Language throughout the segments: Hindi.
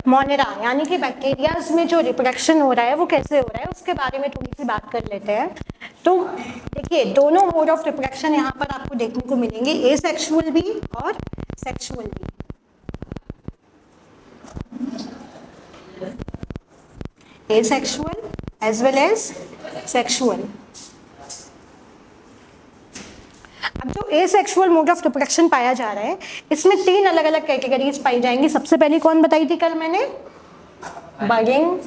मोनेरा, यानी कि बैक्टीरियाज में जो रिप्रोडक्शन हो रहा है वो कैसे हो रहा है उसके बारे में थोड़ी सी बात कर लेते हैं। तो देखिए दोनों मोड ऑफ रिप्रोडक्शन यहाँ पर आपको देखने को मिलेंगे, एसेक्सुअल भी और सेक्सुअल भी। Asexual as well as sexual। अब जो एसेक्सुअल मोड ऑफ रिप्रोडक्शन पाया जा रहा है इसमें 3 अलग अलग कैटेगरीज पाई जाएंगी। सबसे पहली कौन बताई थी कल मैंने? बडिंग,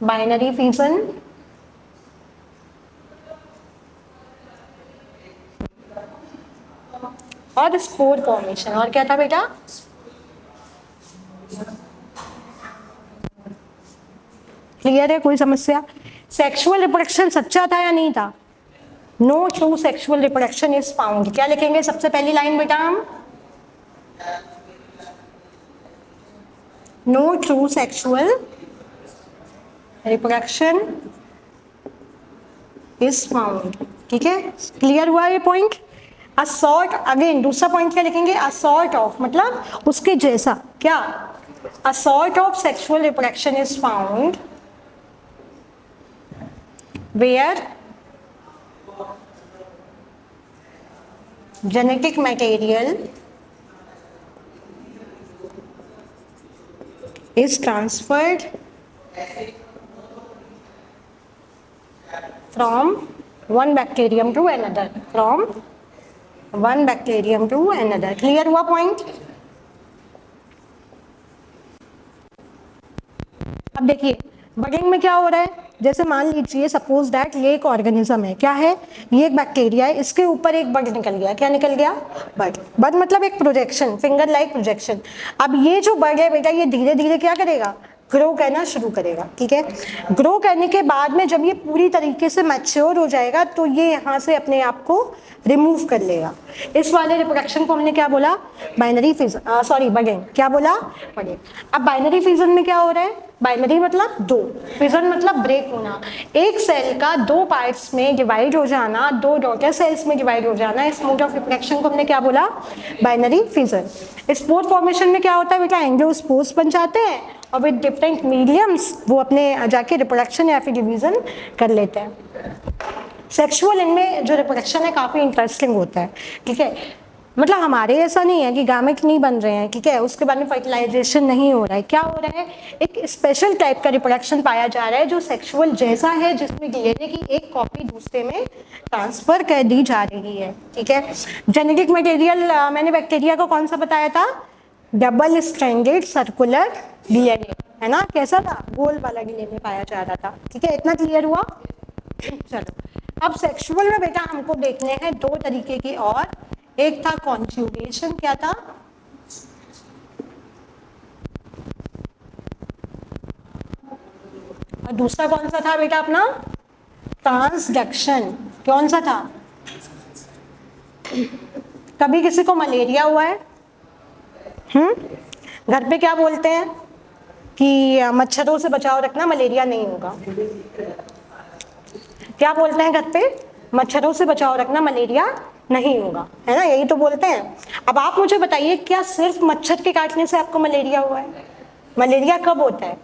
बाइनरी फिजन और स्पोर फॉर्मेशन। और क्या था बेटा? क्लियर है? कोई समस्या? सेक्सुअल रिप्रोडक्शन सच्चा था या नहीं था? No true sexual reproduction is found. क्या लिखेंगे सबसे पहली लाइन बेटा हम? No true sexual reproduction is found. ठीक है, क्लियर हुआ ये पॉइंट? अ सॉर्ट, अगेन दूसरा पॉइंट क्या लिखेंगे? अ सॉर्ट ऑफ, मतलब उसके जैसा। क्या? A sort of sexual reproduction is found where genetic material is transferred from one bacterium to another, from one bacterium to another। Clear हुआ पॉइंट? अब देखिए बडिंग में क्या हो रहा है, जैसे मान लीजिए सपोज दैट ये एक ऑर्गेनिज्म है। क्या है? ये एक बैक्टीरिया है, इसके ऊपर एक बड निकल गया। क्या निकल गया? बड। बड मतलब एक प्रोजेक्शन, फिंगर लाइक प्रोजेक्शन। अब ये जो बड है बेटा ये धीरे धीरे क्या करेगा? ग्रो करना शुरू करेगा। ठीक है, ग्रो करने के बाद में जब ये पूरी तरीके से मैच्योर हो जाएगा तो ये यहाँ से अपने आप को रिमूव कर लेगा। इस वाले रिप्रोडक्शन को हमने क्या बोला? Binary fission, sorry budding. क्या बोला? बडिंग। अब बाइनरी फिजन में क्या हो रहा है? बाइनरी मतलब दो, फिजन मतलब ब्रेक होना, एक सेल का दो पार्ट्स में डिवाइड हो जाना, दो डॉटर सेल्स में डिवाइड हो जाना। इस मोड ऑफ रिप्रोडक्शन को हमने क्या बोला? Binary fission. स्पोर फॉर्मेशन में क्या होता है बेटा? एंजियोस्पोर्स बन जाते हैं और विद डिफरेंट मीडियम्स वो अपने जाके रिप्रोडक्शन या फिर डिवीजन कर लेते हैं। सेक्सुअल इनमें जो रिप्रोडक्शन है काफ़ी इंटरेस्टिंग होता है। ठीक है, मतलब हमारे ऐसा नहीं है कि गामेट नहीं बन रहे हैं। ठीक है, उसके बाद में फर्टिलाइजेशन नहीं हो रहा है। क्या हो रहा है? एक स्पेशल टाइप का रिप्रोडक्शन पाया जा रहा है जो सेक्सुअल जैसा है, जिसमें डीएनए की एक कॉपी दूसरे में ट्रांसफर कर दी जा रही है। ठीक है, जेनेटिक मटेरियल मैंने बैक्टीरिया को कौन सा बताया था? डबल स्ट्रैंडेड सर्कुलर डीएनए, है ना? कैसा था? गोल वाला डीएनए पाया जा रहा था। ठीक है, इतना क्लियर हुआ? चलो अब सेक्सुअल में बेटा हमको देखने हैं दो तरीके की और। एक था कॉन्जुगेशन। क्या था? और दूसरा कौन सा था बेटा अपना? ट्रांसडक्शन। कौन सा था? कभी किसी को मलेरिया हुआ है? घर पे क्या बोलते हैं कि मच्छरों से बचाव रखना, मलेरिया नहीं होगा। क्या बोलते हैं घर पे? मच्छरों से बचाव रखना, मलेरिया नहीं होगा, है ना? यही तो बोलते हैं। अब आप मुझे बताइए क्या सिर्फ मच्छर के काटने से आपको मलेरिया हुआ है? मलेरिया कब होता है?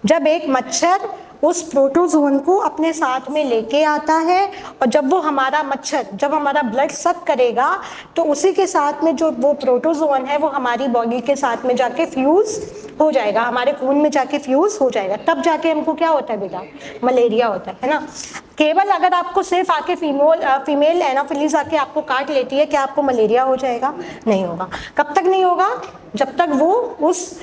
जब एक मच्छर उस प्रोटोजोन को अपने साथ में लेके आता है और जब वो हमारा मच्छर, जब हमारा ब्लड सक करेगा तो उसी के साथ में जो वो प्रोटोजोन है वो हमारी बॉडी के साथ में जाके फ्यूज हो जाएगा, हमारे खून में जाके फ्यूज हो जाएगा, तब जाके हमको क्या होता है बेटा? मलेरिया होता है ना? केवल अगर आपको सिर्फ आके फीमेल एनाफिलीज आके आपको काट लेती है, क्या आपको मलेरिया हो जाएगा? नहीं होगा। कब तक नहीं होगा? जब तक वो उस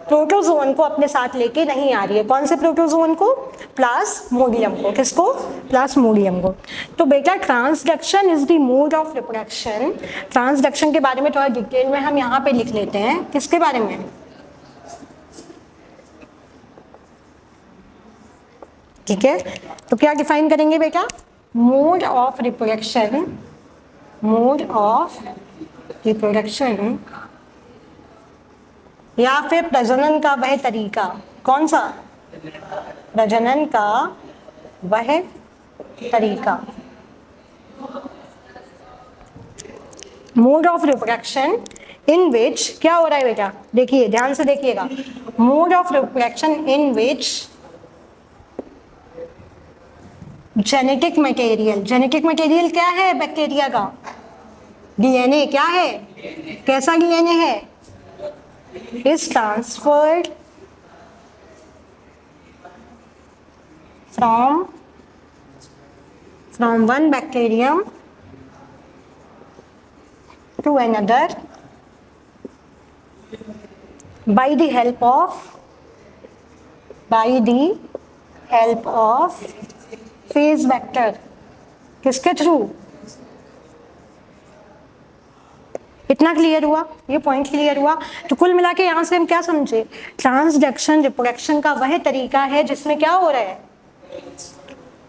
प्रोटोजोन को अपने साथ लेके नहीं आ रही है। कौन से प्रोटोजोन को? प्लाज्मोडियम को। किसको? प्लाज्मोडियम को। तो बेटा transduction is the mode of reproduction. Transduction के बारे में थोड़ा डिटेल में हम यहाँ पे लिख लेते हैं। किसके बारे में? ठीक है, तो क्या डिफाइन करेंगे बेटा? Mode of reproduction, mode of reproduction या फिर प्रजनन का वह तरीका। कौन सा? प्रजनन का वह तरीका। मोड ऑफ रिप्रोडक्शन इन विच क्या हो रहा है बेटा, देखिए ध्यान से देखिएगा, mode of reproduction in which genetic material, genetic material क्या है बैक्टीरिया का, डीएनए क्या है, कैसा डीएनए है, is transferred from one bacterium to another by the help of phase vector, किसके थ्रू, इतना क्लियर हुआ, ये पॉइंट क्लियर हुआ। तो कुल मिला के यहाँ से हम क्या समझे, ट्रांसडक्शन रिप्रोडक्शन का वह तरीका है जिसमें क्या हो रहा है,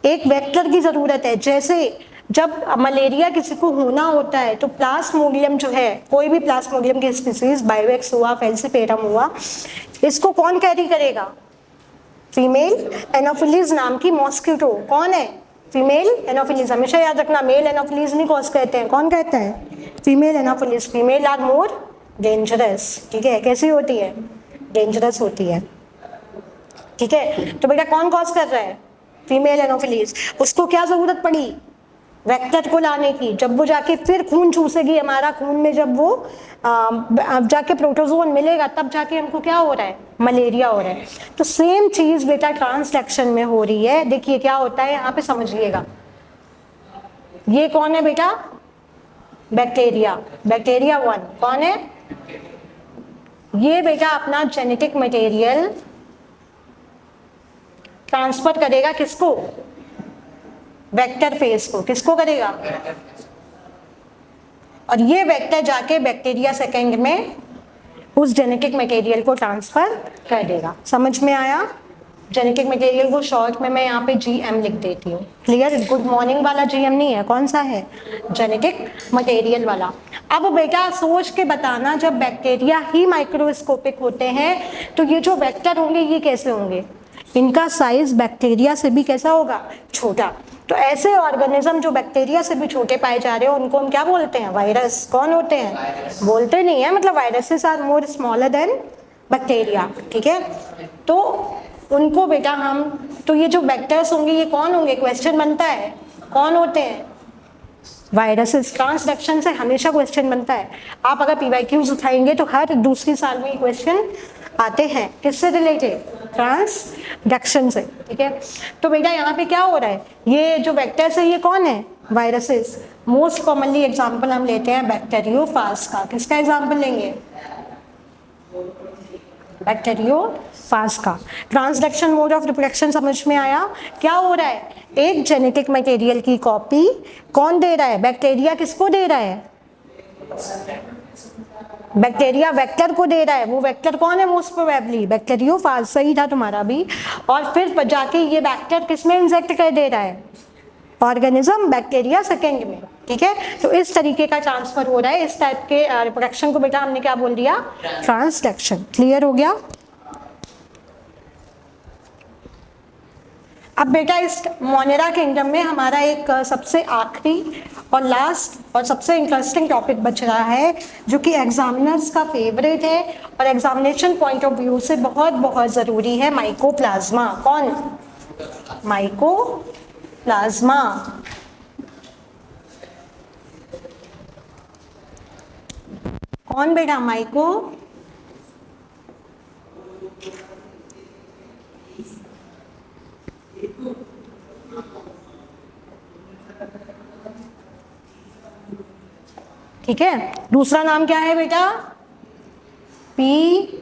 एक वेक्टर की जरूरत है। जैसे जब मलेरिया किसी को होना होता है तो प्लास्मोडियम जो है, कोई भी प्लास्मोडियम की स्पीसीज, बायोवेक्स हुआ, फेल्सिपेरम हुआ, इसको कौन कैरी करेगा, फीमेल एनोफिलीज नाम की मॉस्किटो, कौन है, फीमेल एनोफिलीज, हमेशा याद रखना मेल एनोफिलीज नहीं कॉज कहते हैं, कौन कहते हैं, female anopheles, female are more dangerous, ठीक है, कैसी होती है, डेंजरस होती है, ठीक है। तो बेटा कौन कॉज कर रहा है, फीमेल एनोफिलीज, उसको क्या जरूरत पड़ी, वेक्टर को लाने की, जब वो जाके फिर खून चूसेगी हमारा, खून में जब वो जाके प्रोटोजोन मिलेगा तब जाके हमको क्या हो रहा है, मलेरिया हो रहा है। तो सेम चीज बेटा ट्रांसडक्शन में हो रही है। देखिए क्या होता है यहाँ पे समझिएगा, ये कौन है बेटा, बैक्टीरिया, बैक्टीरिया 1 कौन है, ये बेटा अपना जेनेटिक मटेरियल ट्रांसफर करेगा किसको, वेक्टर फेज को, किसको करेगा, और ये वेक्टर जाके बैक्टीरिया सेकेंड में उस जेनेटिक मटेरियल को ट्रांसफर कर देगा। समझ में आया, जेनेटिक मटेरियल को शॉर्ट में मैं यहाँ पे जीएम लिख देती हूँ, क्लियर, गुड मॉर्निंग वाला जीएम नहीं है, कौन सा है, जेनेटिक मटेरियल वाला। अब बेटा सोच के बताना, जब बैक्टीरिया ही माइक्रोस्कोपिक होते हैं तो ये जो वेक्टर होंगे ये कैसे होंगे, इनका साइज बैक्टीरिया से भी कैसा होगा, छोटा। तो ऐसे ऑर्गेनिज्म जो बैक्टीरिया से भी छोटे पाए जा रहे हो उनको हम क्या बोलते हैं, वायरस। कौन होते हैं, बोलते नहीं है, मतलब viruses are more smaller than bacteria, ठीक है। तो उनको बेटा हम, तो ये जो वेक्टर्स होंगे ये कौन होंगे, क्वेश्चन बनता है, कौन होते हैं, वायरसेस। ट्रांसडक्शन से हमेशा क्वेश्चन बनता है, आप अगर पीवाईक्यूज उठाएंगे तो हर दूसरी साल में क्वेश्चन आते हैं, किससे रिलेटेड, ट्रांसडक्शन से, ठीक है। तो बेटा यहाँ पे क्या हो रहा है, ये जो वेक्टर्स है ये कौन है, वायरसेस। मोस्ट कॉमनली एग्जांपल हम लेते हैं बैक्टीरियोफाज का, किसका एग्जांपल लेंगे, बैक्टीरियोफाज का। ट्रांसडक्शन मोड ऑफ रिप्रोडक्शन समझ में आया, क्या हो रहा है, एक जेनेटिक मटेरियल की कॉपी कौन दे रहा है, बैक्टीरिया किसको दे रहा है, बैक्टीरिया वेक्टर को दे रहा है, वो वेक्टर कौन है, मोस्ट प्रोबेबली बैक्टीरियोफाज, सही था तुम्हारा भी। और फिर जाके ये वेक्टर किसमें इंजेक्ट कर दे रहा है, ऑर्गेनिज्म बैक्टीरिया सेकेंड में, ठीक है। तो इस तरीके का ट्रांसफर हो रहा है, इस टाइप के रिप्रोडक्शन को बेटा हमने क्या बोल दिया, ट्रांसडक्शन। क्लियर हो गया। अब बेटा इस मोनेरा किंगडम में हमारा एक सबसे आखिरी और लास्ट और सबसे इंटरेस्टिंग टॉपिक बच रहा है, जो कि एग्जामिनर्स का फेवरेट है और एग्जामिनेशन पॉइंट ऑफ व्यू से बहुत बहुत ज़रूरी है, माइकोप्लाज्मा। कौन, माइकोप्लाज्मा। कौन बेटा, माइको, ठीक है। दूसरा नाम क्या है बेटा, PPLO,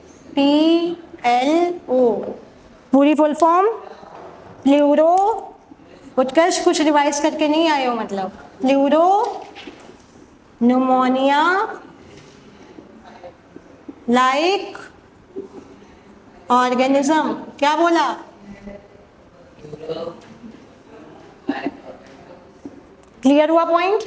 पूरी फुल फॉर्म प्लूरो, उत्कर्ष कुछ रिवाइज करके नहीं आए हो, मतलब प्लूरो न्यूमोनिया लाइक ऑर्गेनिज्म। क्या बोला, क्लियर हुआ पॉइंट।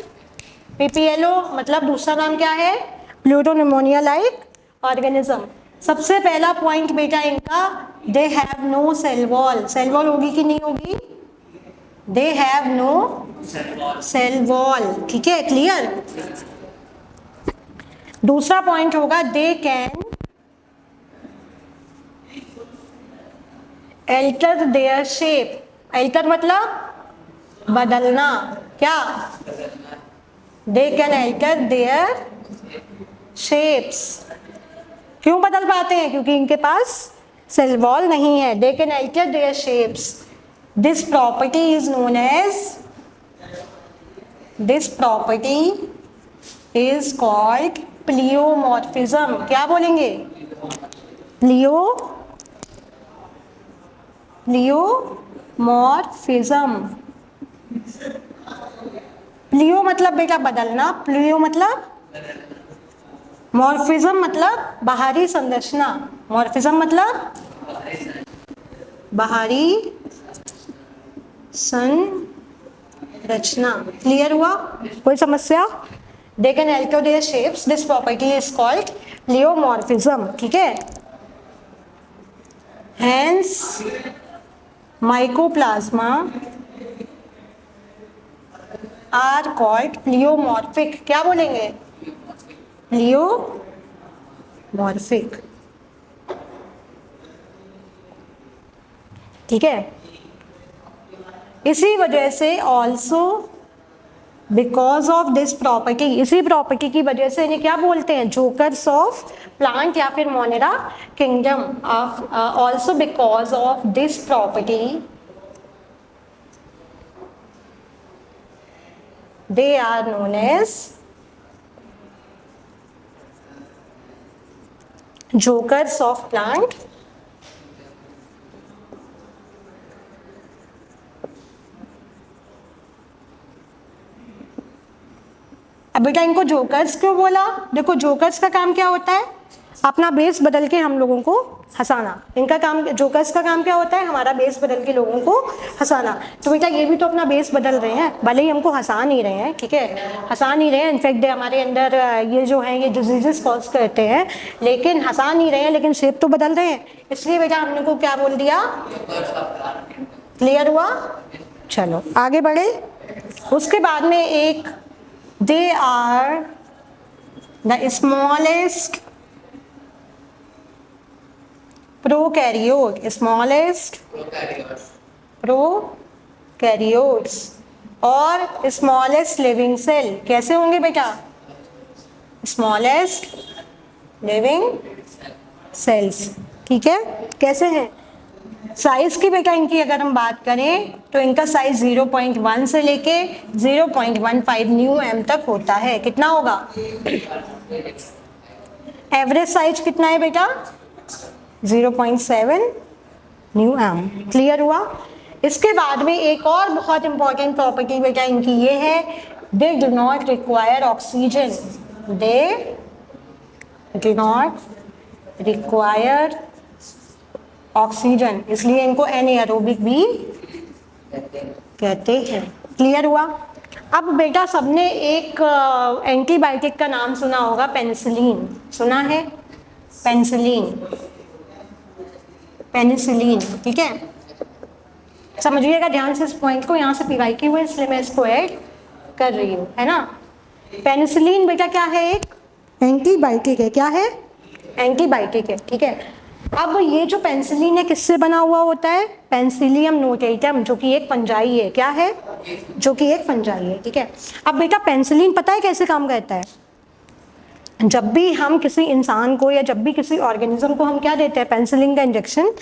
PPLO मतलब दूसरा नाम क्या है, प्लूरोनिमोनिया लाइक ऑर्गेनिज्म। सबसे पहला पॉइंट बेटा इनका, they have no cell wall. Cell wall होगी कि नहीं होगी, they have no cell wall, ठीक है, क्लियर। दूसरा पॉइंट होगा they can alter their shape. Alter मतलब बदलना, क्या? They can alter their shapes. क्यों बदल पाते हैं? क्योंकि इनके पास सेल वॉल नहीं है। They can alter their shapes. This property is known as, this property is called pleomorphism. क्या बोलेंगे? प्लियोमॉर्फिज्म। प्लियो मतलब बेटा बदलना, प्लियो मतलब, मॉर्फिज्म मतलब बाहरी संरचना। मॉर्फिज्म मतलब बाहरी संरचना। क्लियर हुआ? कोई समस्या? They can alter their shapes, this property is called pleomorphism. ठीक है, hence mycoplasma are called pleomorphic. क्या बोलेंगे? प्लियोमॉर्फिक। ठीक है, इसी वजह से also because of this property, इसी प्रॉपर्टी की वजह से इन्हें क्या बोलते हैं? जोकर्स ऑफ प्लांट या फिर Monera kingdom. Of also because of this property they are known as jokers of plant अब बेटा इनको जोकर्स क्यों बोला? देखो जोकर्स का काम क्या होता है? अपना बेस बदल के हम लोगों को हंसाना। इनका काम, जोकर्स का काम क्या होता है? हमारा बेस बदल के लोगों को हंसाना। तो बेटा ये भी तो अपना बेस बदल रहे हैं, भले ही हमको हंसा नहीं रहे हैं। ठीक है, हंसा नहीं रहे हैं, इनफैक्ट हमारे अंदर ये जो है ये डिजीजेस कॉज करते हैं, लेकिन हंसा नहीं रहे हैं, लेकिन शेप तो बदल रहे हैं। इसलिए बेटा हमने को क्या बोल दिया? क्लियर हुआ? चलो आगे बढ़े। उसके बाद में एक, they are the smallest prokaryote, smallest prokaryotes और स्मॉलेस्ट लिविंग सेल। कैसे होंगे बेटा? Smallest living cells. ठीक है, कैसे हैं? साइज की बेटा इनकी अगर हम बात करें तो इनका साइज 0.1 से लेके 0.15 न्यू एम तक होता है। कितना होगा? एवरेज साइज कितना है बेटा? 0.7 न्यू एम। क्लियर हुआ? इसके बाद में एक और बहुत इंपॉर्टेंट प्रॉपर्टी बेटा इनकी ये है, they do not require oxygen. They do not require oxygen, इसलिए इनको एनाएरोबिक भी कहते हैं। क्लियर हुआ? अब बेटा सबने एक एंटीबायोटिक का नाम सुना होगा, पेनिसिलिन। सुना है? Penicillin, penicillin. ठीक है, समझिएगा ध्यान से इस पॉइंट को, यहाँ से पीवाई की हुई इसलिए मैं इसको ऐड कर रही हूँ, है ना। पेनिसिलिन बेटा क्या है? एक एंटीबायोटिक है। क्या है? एंटीबायोटिक है। ठीक है, अब ये जो पेनिसिलिन है किससे बना हुआ होता है? पेनिसिलियम नोटेटम, जो कि एक फंजाई है। क्या है? जो कि एक फंजाई है। ठीक है, अब बेटा पेनिसिलिन पता है कैसे काम करता है? जब भी हम किसी इंसान को या जब भी किसी ऑर्गेनिज्म को हम क्या देते हैं? पेनिसिलिन का इंजेक्शन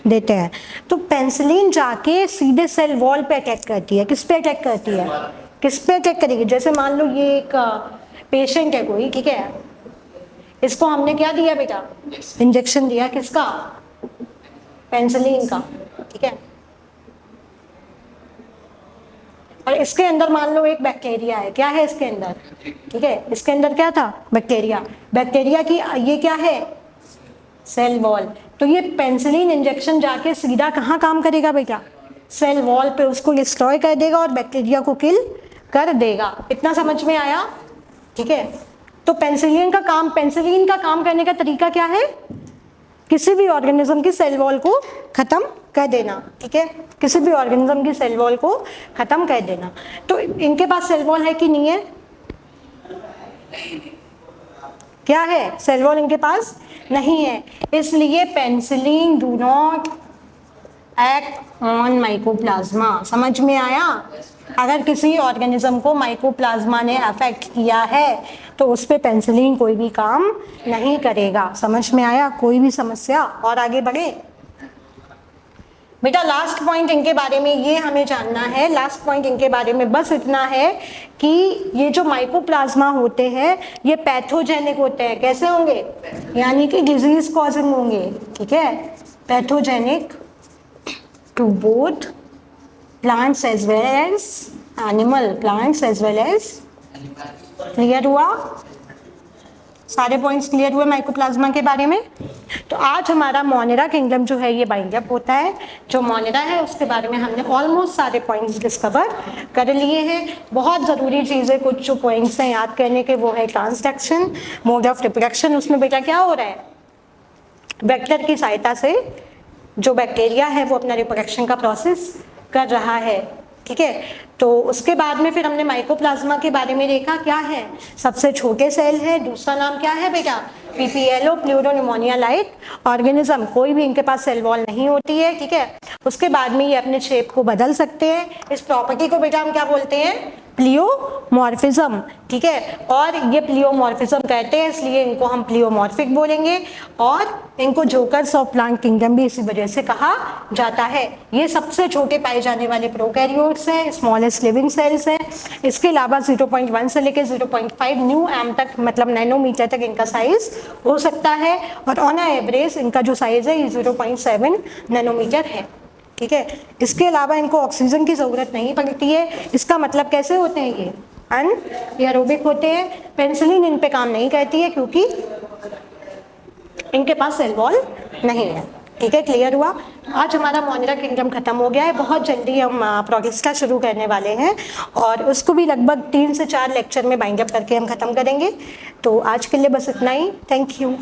देते हैं, तो पेनिसिलिन जाके सीधे सेल वॉल पे अटैक करती है। किस पे अटैक करती है? किस पे अटैक करेगी? जैसे मान लो ये एक पेशेंट है कोई, ठीक है, इसको हमने क्या दिया बेटा? इंजेक्शन दिया। किसका? पेनिसिलिन का। ठीक है, और इसके अंदर मान लो एक बैक्टीरिया है। क्या है इसके अंदर? ठीक है, इसके अंदर क्या था? बैक्टीरिया। बैक्टीरिया की ये क्या है? Cell wall. तो ये पेनिसिलिन इंजेक्शन जाके सीधा कहाँ काम करेगा बेटा? सेल वॉल पे उसको डिस्ट्रॉय कर देगा और बैक्टीरिया को किल कर देगा। इतना समझ में आया? ठीक है, तो पेनिसिलिन का काम करने का तरीका क्या है? किसी भी ऑर्गेनिज्म की सेल वॉल को खत्म कर देना। ठीक है, किसी भी ऑर्गेनिज्म की सेल वॉल को खत्म कर देना। तो इनके पास सेल वॉल है कि नहीं है? क्या है, सेल वॉल इनके पास नहीं है, इसलिए penicillin do not act on mycoplasma. समझ में आया? अगर किसी ऑर्गेनिज्म को माइकोप्लाज्मा ने अफेक्ट किया है तो उस पे पेनिसिलिन कोई भी काम नहीं करेगा। समझ में आया? कोई भी समस्या? और आगे बढ़े बेटा। लास्ट पॉइंट इनके बारे में ये हमें जानना है, लास्ट पॉइंट इनके बारे में बस इतना है कि ये जो माइकोप्लाज्मा होते हैं ये पैथोजेनिक होते हैं। कैसे होंगे? यानी कि डिजीज कॉजिंग होंगे। ठीक है, pathogenic to both plants as well as animal, plants as well as. Clear हुआ? सारे पॉइंट्स क्लियर हुए माइकोप्लाज्मा के बारे में? तो आज हमारा मोनेरा किंगडम जो है ये बाइंड अप होता है। जो मोनेरा है उसके बारे में हमने ऑलमोस्ट सारे पॉइंट्स डिस्कवर कर लिए हैं। बहुत ज़रूरी चीज़ें कुछ जो पॉइंट्स हैं याद करने के वो है ट्रांसडक्शन, मोड ऑफ रिप्रोडक्शन। उसमें बेटा क्या हो रहा है, वेक्टर की सहायता से जो बैक्टीरिया है वो अपना रिप्रोडक्शन का प्रोसेस कर रहा है। ठीक है, तो उसके बाद में फिर हमने माइकोप्लाज्मा के बारे में देखा क्या है, सबसे छोटे सेल है। दूसरा नाम क्या है बेटा, पीपीएलओ, प्लूरोनिमोनिया लाइक ऑर्गेनिज्म। कोई भी इनके पास सेल वॉल नहीं होती है। ठीक है, उसके बाद में ये अपने शेप को बदल सकते हैं। इस प्रॉपर्टी को बेटा हम क्या बोलते हैं, प्लियोमॉर्फिज्म। ठीक है, और ये प्लियोमॉर्फिज्म कहते हैं इसलिए इनको हम प्लियोमॉर्फिक बोलेंगे। और इनको जोकर्स ऑफ प्लांट किंगडम भी इसी वजह से कहा जाता है। ये सबसे छोटे पाए जाने वाले प्रोकैरियोट्स हैं, स्मॉलेस्ट लिविंग सेल्स हैं। इसके अलावा 0.1 से लेकर 0.5 न्यू एम तक, मतलब नैनोमीटर तक इनका साइज हो सकता है। और ऑन एवरेज इनका जो साइज है ये 0.7 नैनोमीटर है। ठीक है, इसके अलावा इनको ऑक्सीजन की ज़रूरत नहीं पड़ती है। इसका मतलब कैसे होते हैं ये अनएरोबिक होते हैं। पेनिसिलिन इन पे काम नहीं करती है क्योंकि इनके पास सेल वॉल नहीं है। ठीक है, क्लियर हुआ? आज हमारा मोनेरा किंगडम खत्म हो गया है। बहुत जल्दी हम प्रोगेस्टा शुरू करने वाले हैं और उसको भी लगभग 3 से 4 लेक्चर में बाइंड अप करके हम खत्म करेंगे। तो आज के लिए बस इतना ही। Thank you.